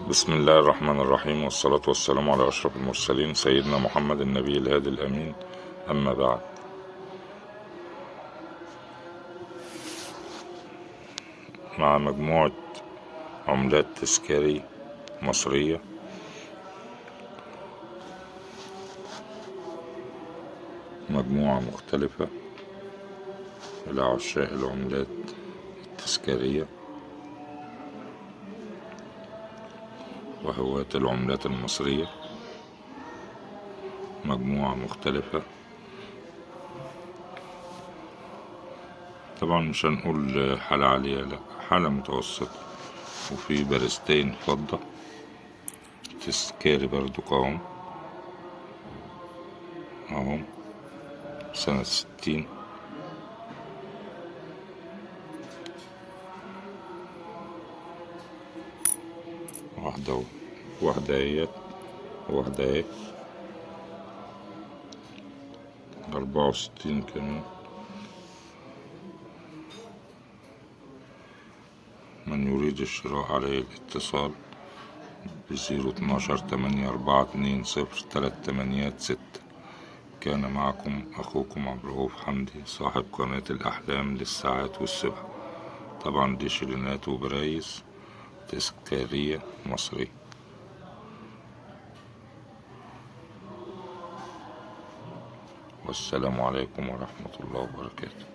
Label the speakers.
Speaker 1: بسم الله الرحمن الرحيم، والصلاة والسلام على أشرف المرسلين سيدنا محمد النبي الهادي الأمين. أما بعد، مع مجموعة عملات تذكاري مصرية مجموعة مختلفة لعشاق العملات التذكارية وهواة العملات المصرية. مجموعة مختلفة، طبعا مش هنقول حالة عالية، لا، حالة متوسطة. وفي بارستين فضة تذكاري برضو قوام اهو، سنة 60. واحدة واحدة اهيت، واحدة اهي 64 كمان. من يريد الشراء عليه الاتصال ب012-842-0386. كان معكم أخوكم عبد الرؤوف حمدي، صاحب قناة الأحلام للساعات والسبح. طبعا دي شرينات وبرايز تذكارية مصرية. والسلام عليكم ورحمة الله وبركاته.